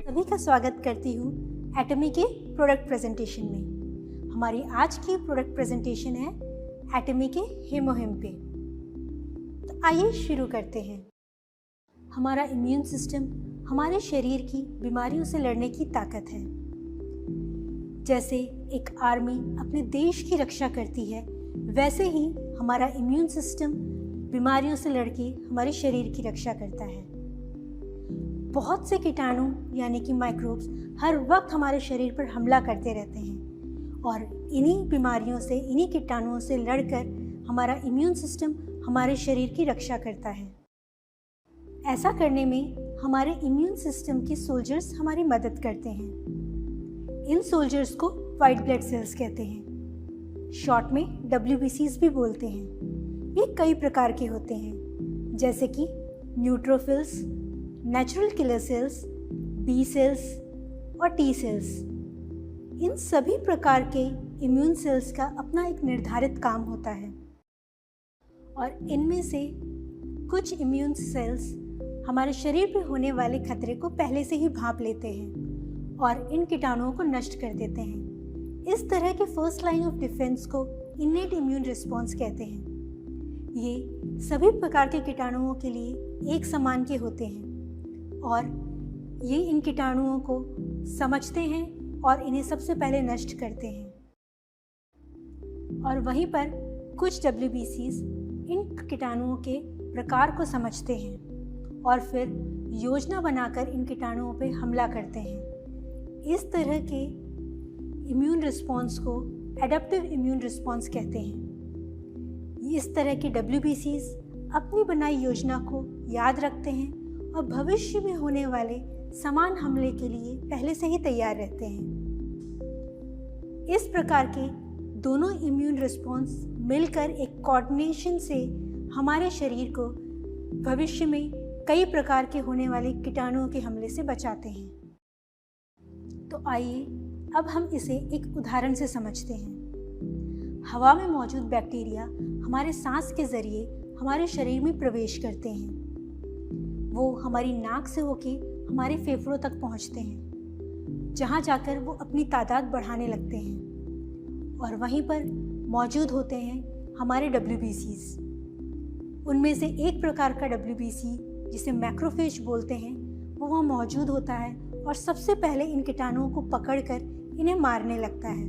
सभी का स्वागत करती हूँ एटमी के प्रोडक्ट प्रेजेंटेशन में। हमारी आज की प्रोडक्ट प्रेजेंटेशन है एटमी के हेमोहिम पे। तो आइए शुरू करते हैं। हमारा इम्यून सिस्टम हमारे शरीर की बीमारियों से लड़ने की ताकत है। जैसे एक आर्मी अपने देश की रक्षा करती है, वैसे ही हमारा इम्यून सिस्टम बीमारियों से लड़के हमारे शरीर की रक्षा करता है। बहुत से कीटाणु यानी कि माइक्रोब्स हर वक्त हमारे शरीर पर हमला करते रहते हैं और इन्हीं बीमारियों से, इन्हीं कीटाणुओं से लड़कर हमारा इम्यून सिस्टम हमारे शरीर की रक्षा करता है। ऐसा करने में हमारे इम्यून सिस्टम के सोल्जर्स हमारी मदद करते हैं। इन सोल्जर्स को वाइट ब्लड सेल्स कहते हैं, शॉर्ट में WBCs भी बोलते हैं। ये कई प्रकार के होते हैं, जैसे कि neutrophils, natural killer cells, B cells और टी सेल्स। इन सभी प्रकार के इम्यून सेल्स का अपना एक निर्धारित काम होता है और इनमें से कुछ इम्यून सेल्स हमारे शरीर पर होने वाले खतरे को पहले से ही भांप लेते हैं और इन कीटाणुओं को नष्ट कर देते हैं। इस तरह के फर्स्ट लाइन ऑफ डिफेंस को इनेट इम्यून रिस्पॉन्स कहते हैं। ये सभी प्रकार के कीटाणुओं के लिए एक समान के होते हैं और ये इन कीटाणुओं को समझते हैं और इन्हें सबसे पहले नष्ट करते हैं। और वहीं पर कुछ WBCs इन कीटाणुओं के प्रकार को समझते हैं और फिर योजना बनाकर इन कीटाणुओं पर हमला करते हैं। इस तरह के इम्यून रिस्पॉन्स को एडेप्टिव इम्यून रिस्पॉन्स कहते हैं। इस तरह के WBCs अपनी बनाई योजना को याद रखते हैं और भविष्य में होने वाले समान हमले के लिए पहले से ही तैयार रहते हैं। इस प्रकार के दोनों इम्यून रिस्पॉन्स मिलकर एक कोऑर्डिनेशन से हमारे शरीर को भविष्य में कई प्रकार के होने वाले कीटाणुओं के हमले से बचाते हैं। तो आइए अब हम इसे एक उदाहरण से समझते हैं। हवा में मौजूद बैक्टीरिया हमारे सांस के जरिए हमारे शरीर में प्रवेश करते हैं। वो हमारी नाक से होके हमारे फेफड़ों तक पहुंचते हैं, जहां जाकर वो अपनी तादाद बढ़ाने लगते हैं और वहीं पर मौजूद होते हैं हमारे WBCs। उनमें से एक प्रकार का WBC जिसे मैक्रोफेज बोलते हैं, वो वहाँ मौजूद होता है और सबसे पहले इन कीटाणुओं को पकड़कर इन्हें मारने लगता है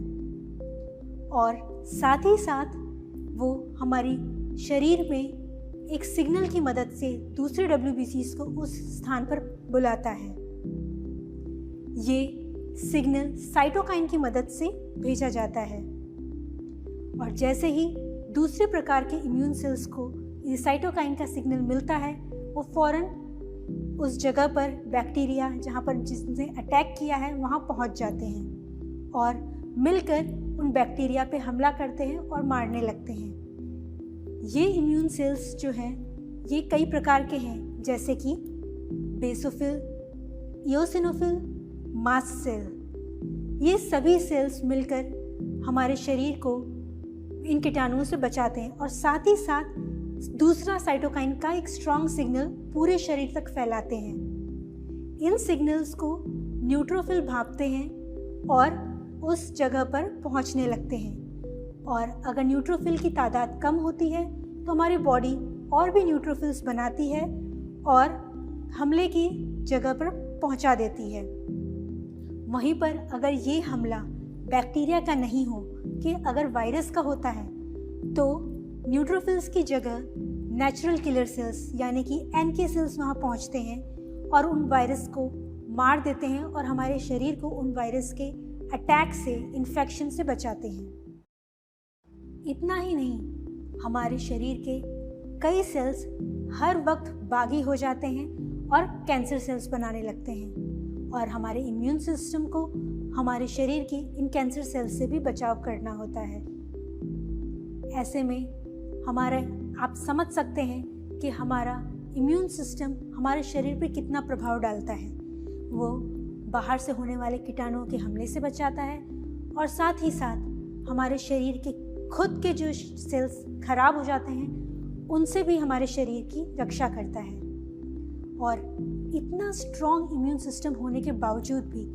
और साथ ही साथ वो हमारी शरीर में एक सिग्नल की मदद से दूसरे WBCs को उस स्थान पर बुलाता है। ये सिग्नल साइटोकाइन की मदद से भेजा जाता है और जैसे ही दूसरे प्रकार के इम्यून सेल्स को ये साइटोकाइन का सिग्नल मिलता है, वो फौरन उस जगह पर बैक्टीरिया जहाँ पर जिसने अटैक किया है वहाँ पहुँच जाते हैं और मिलकर उन बैक्टीरिया पे हमला करते हैं और मारने लगते हैं। ये इम्यून सेल्स जो हैं ये कई प्रकार के हैं, जैसे कि बेसोफिल, इओसिनोफिल, मास्ट सेल। ये सभी सेल्स मिलकर हमारे शरीर को इन कीटाणुओं से बचाते हैं और साथ ही साथ दूसरा साइटोकाइन का एक स्ट्रॉन्ग सिग्नल पूरे शरीर तक फैलाते हैं। इन सिग्नल्स को न्यूट्रोफिल भांपते हैं और उस जगह पर पहुंचने लगते हैं और अगर न्यूट्रोफिल की तादाद कम होती है तो हमारी बॉडी और भी न्यूट्रोफिल्स बनाती है और हमले की जगह पर पहुंचा देती है। वहीं पर अगर ये हमला बैक्टीरिया का नहीं हो कि अगर वायरस का होता है, तो न्यूट्रोफिल्स की जगह नेचुरल किलर सेल्स यानी कि NK सेल्स वहाँ पहुँचते हैं और उन वायरस को मार देते हैं और हमारे शरीर को उन वायरस के अटैक से, इन्फेक्शन से बचाते हैं। इतना ही नहीं, हमारे शरीर के कई सेल्स हर वक्त बागी हो जाते हैं और कैंसर सेल्स बनाने लगते हैं और हमारे इम्यून सिस्टम को हमारे शरीर की इन कैंसर सेल्स से भी बचाव करना होता है। ऐसे में आप समझ सकते हैं कि हमारा इम्यून सिस्टम हमारे शरीर पर कितना प्रभाव डालता है। वो बाहर से होने वाले कीटाणुओं के हमले से बचाता है और साथ ही साथ हमारे शरीर के खुद के जो सेल्स खराब हो जाते हैं उनसे भी हमारे शरीर की रक्षा करता है। और इतना स्ट्रॉन्ग इम्यून सिस्टम होने के बावजूद भी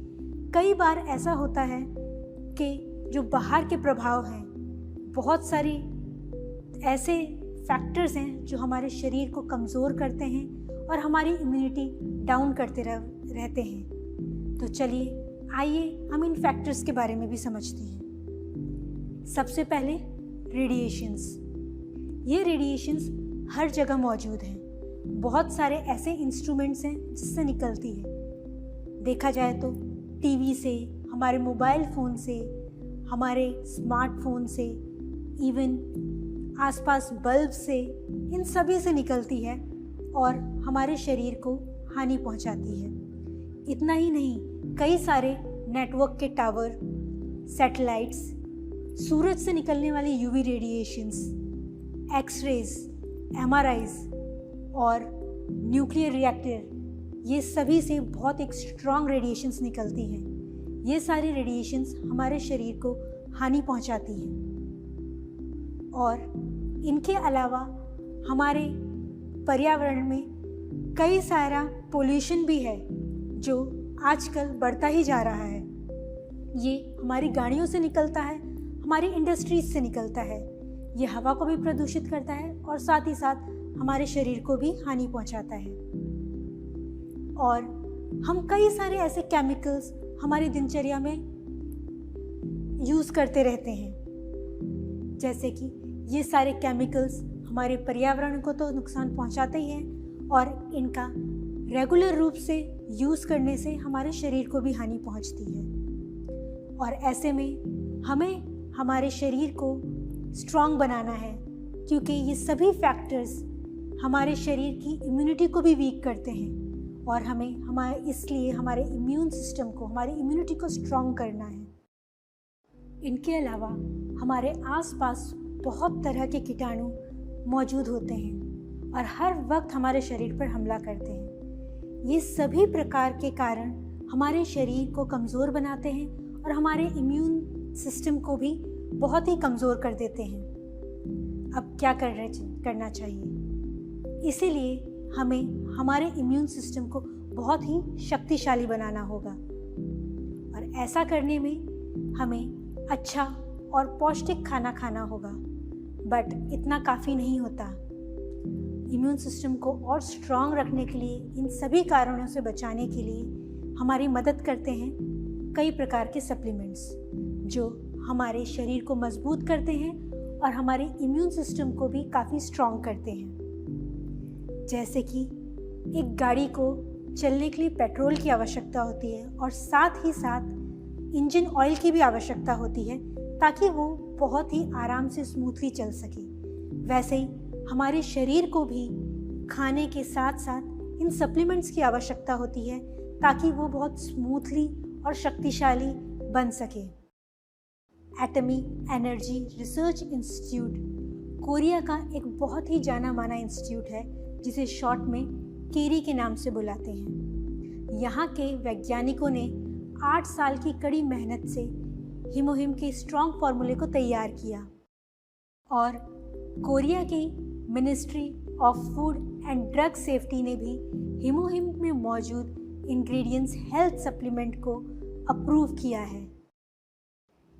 कई बार ऐसा होता है कि जो बाहर के प्रभाव हैं, बहुत सारी ऐसे फैक्टर्स हैं जो हमारे शरीर को कमज़ोर करते हैं और हमारी इम्यूनिटी डाउन करते रहते हैं। तो चलिए आइए हम इन फैक्टर्स के बारे में भी समझते हैं। सबसे पहले रेडिएशंस। ये रेडिएशंस हर जगह मौजूद हैं। बहुत सारे ऐसे इंस्ट्रूमेंट्स हैं जिससे निकलती है। देखा जाए तो टीवी से, हमारे मोबाइल फ़ोन से, हमारे स्मार्टफोन से, इवन आसपास बल्ब से, इन सभी से निकलती है और हमारे शरीर को हानि पहुंचाती है। इतना ही नहीं, कई सारे नेटवर्क के टावर, सैटेलाइट्स, सूरज से निकलने वाली यूवी रेडिएशंस, एक्सरेज, एमआरआईज और न्यूक्लियर रिएक्टर, ये सभी से बहुत एक स्ट्रॉन्ग रेडिएशंस निकलती हैं। ये सारी रेडिएशंस हमारे शरीर को हानि पहुंचाती हैं। और इनके अलावा हमारे पर्यावरण में कई सारा पोल्यूशन भी है जो आजकल बढ़ता ही जा रहा है। ये हमारी गाड़ियों से निकलता है, हमारी इंडस्ट्रीज से निकलता है। ये हवा को भी प्रदूषित करता है और साथ ही साथ हमारे शरीर को भी हानि पहुंचाता है। और हम कई सारे ऐसे केमिकल्स हमारी दिनचर्या में यूज़ करते रहते हैं, जैसे कि ये सारे केमिकल्स हमारे पर्यावरण को तो नुकसान पहुंचाते ही हैं और इनका रेगुलर रूप से यूज़ करने से हमारे शरीर को भी हानि पहुंचती है। और ऐसे में हमें हमारे शरीर को स्ट्रॉन्ग बनाना है, क्योंकि ये सभी फैक्टर्स हमारे शरीर की इम्यूनिटी को भी वीक करते हैं और इसलिए हमारे इम्यून सिस्टम को, हमारी इम्यूनिटी को स्ट्रॉन्ग करना है। इनके अलावा हमारे आसपास बहुत तरह के कीटाणु मौजूद होते हैं और हर वक्त हमारे शरीर पर हमला करते हैं। ये सभी प्रकार के कारण हमारे शरीर को कमज़ोर बनाते हैं और हमारे इम्यून सिस्टम को भी बहुत ही कमज़ोर कर देते हैं। अब क्या करना चाहिए? इसीलिए हमें हमारे इम्यून सिस्टम को बहुत ही शक्तिशाली बनाना होगा और ऐसा करने में हमें अच्छा और पौष्टिक खाना खाना होगा। बट इतना काफ़ी नहीं होता। इम्यून सिस्टम को और स्ट्रॉन्ग रखने के लिए, इन सभी कारणों से बचाने के लिए हमारी मदद करते हैं कई प्रकार के सप्लीमेंट्स जो हमारे शरीर को मजबूत करते हैं और हमारे इम्यून सिस्टम को भी काफ़ी स्ट्रॉन्ग करते हैं। जैसे कि एक गाड़ी को चलने के लिए पेट्रोल की आवश्यकता होती है और साथ ही साथ इंजन ऑयल की भी आवश्यकता होती है ताकि वो बहुत ही आराम से स्मूथली चल सके। वैसे ही हमारे शरीर को भी खाने के साथ साथ इन सप्लीमेंट्स की आवश्यकता होती है ताकि वो बहुत स्मूथली और शक्तिशाली बन सके। Atomic energy research institute Korea का एक बहुत ही जाना माना इंस्टीट्यूट है जिसे शॉर्ट में केरी के नाम से बुलाते हैं। यहाँ के वैज्ञानिकों ने 8 साल की कड़ी मेहनत से हीमोहिम के स्ट्रॉन्ग फार्मूले को तैयार किया और कोरिया की ministry of food and drug safety ने भी हीमोहिम में मौजूद इंग्रेडिएंट्स हेल्थ सप्लीमेंट को अप्रूव किया है।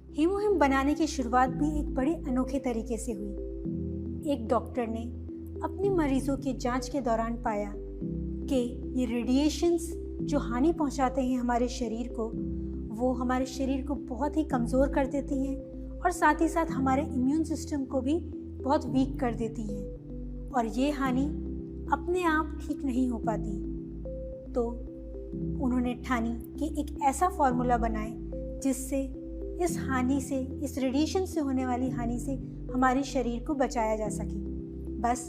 हीमोहिम बनाने की शुरुआत भी एक बड़े अनोखे तरीके से हुई। एक डॉक्टर ने अपने मरीजों के जांच के दौरान पाया कि ये रेडिएशंस जो हानि पहुंचाते हैं हमारे शरीर को, वो हमारे शरीर को बहुत ही कमज़ोर कर देती हैं और साथ ही साथ हमारे इम्यून सिस्टम को भी बहुत वीक कर देती हैं और ये हानि अपने आप ठीक नहीं हो पाती। तो उन्होंने ठानी कि एक ऐसा फार्मूला बनाए जिससे इस हानि से, इस रेडिएशन से होने वाली हानि से हमारे शरीर को बचाया जा सके। बस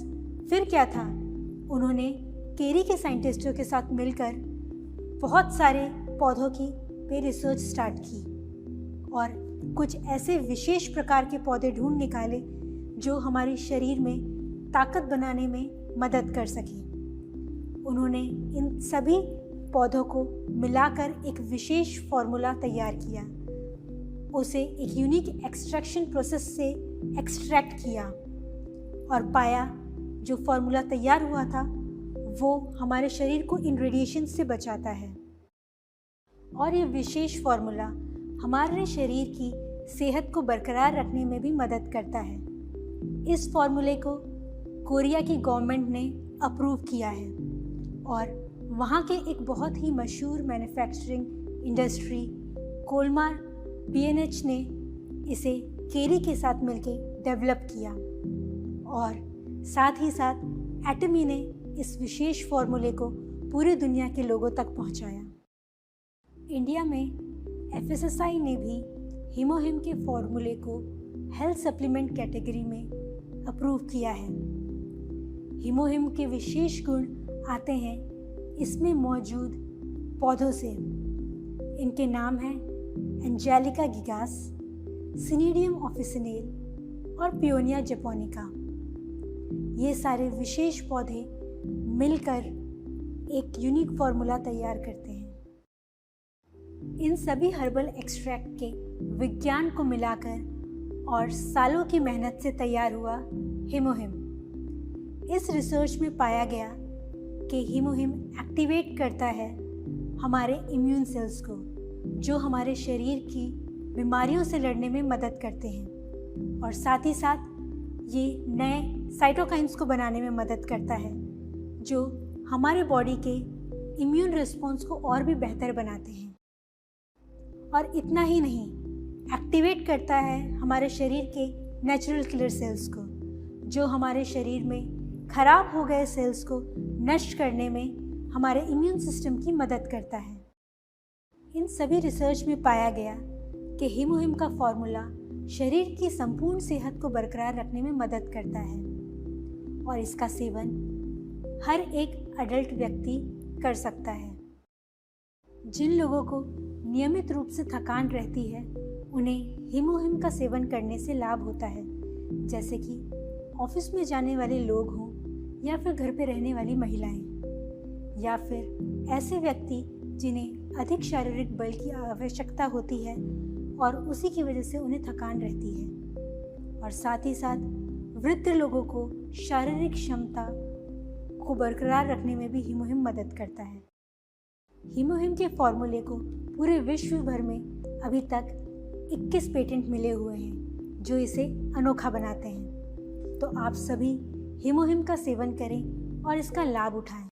फिर क्या था, उन्होंने केरी के साइंटिस्टों के साथ मिलकर बहुत सारे पौधों की पे रिसर्च स्टार्ट की और कुछ ऐसे विशेष प्रकार के पौधे ढूंढ निकाले जो हमारे शरीर में ताकत बनाने में मदद कर सके। उन्होंने इन सभी पौधों को मिलाकर एक विशेष फार्मूला तैयार किया, उसे एक यूनिक एक्सट्रैक्शन प्रोसेस से एक्सट्रैक्ट किया और पाया जो फार्मूला तैयार हुआ था वो हमारे शरीर को इन रेडिएशन से बचाता है। और ये विशेष फार्मूला हमारे शरीर की सेहत को बरकरार रखने में भी मदद करता है। इस फार्मूले को कोरिया की गवर्नमेंट ने अप्रूव किया है और वहाँ के एक बहुत ही मशहूर मैन्युफैक्चरिंग इंडस्ट्री कोलमार BNH ने इसे केरी के साथ मिलकर डेवलप किया और साथ ही साथ एटमी ने इस विशेष फार्मूले को पूरी दुनिया के लोगों तक पहुंचाया। इंडिया में FSSAI ने भी हीमोहिम के फार्मूले को हेल्थ सप्लीमेंट कैटेगरी में अप्रूव किया है। हीमोहिम के विशेष गुण आते हैं इसमें मौजूद पौधों से। इनके नाम हैं एंजेलिका गिगास, सिनीडियम ऑफिसिनेल और पियोनिया जपोनिका। ये सारे विशेष पौधे मिलकर एक यूनिक फार्मूला तैयार करते हैं। इन सभी हर्बल एक्सट्रैक्ट के विज्ञान को मिलाकर और सालों की मेहनत से तैयार हुआ हीमोहिम। इस रिसर्च में पाया गया कि हीमोहिम एक्टिवेट करता है हमारे इम्यून सेल्स को, जो हमारे शरीर की बीमारियों से लड़ने में मदद करते हैं और साथ ही साथ ये नए साइटोकाइन्स को बनाने में मदद करता है, जो हमारे बॉडी के इम्यून रिस्पॉन्स को और भी बेहतर बनाते हैं। और इतना ही नहीं, एक्टिवेट करता है हमारे शरीर के नेचुरल किलर सेल्स को, जो हमारे शरीर में खराब हो गए सेल्स को नष्ट करने में हमारे इम्यून सिस्टम की मदद करता है। इन सभी रिसर्च में पाया गया कि हीमोहिम का फार्मूला शरीर की संपूर्ण सेहत को बरकरार रखने में मदद करता है और इसका सेवन हर एक अडल्ट व्यक्ति कर सकता है। जिन लोगों को नियमित रूप से थकान रहती है, उन्हें हीमोहिम का सेवन करने से लाभ होता है, जैसे कि ऑफिस में जाने वाले लोग हों या फिर घर पे रहने वाली महिलाएं, या फिर ऐसे व्यक्ति जिन्हें अधिक शारीरिक बल की आवश्यकता होती है और उसी की वजह से उन्हें थकान रहती है। और साथ ही साथ वृद्ध लोगों को शारीरिक क्षमता को बरकरार रखने में भी हीमोहिम मदद करता है। हीमोहिम के फार्मूले को पूरे विश्व भर में अभी तक 21 पेटेंट मिले हुए हैं, जो इसे अनोखा बनाते हैं। तो आप सभी हीमोहिम का सेवन करें और इसका लाभ उठाएं।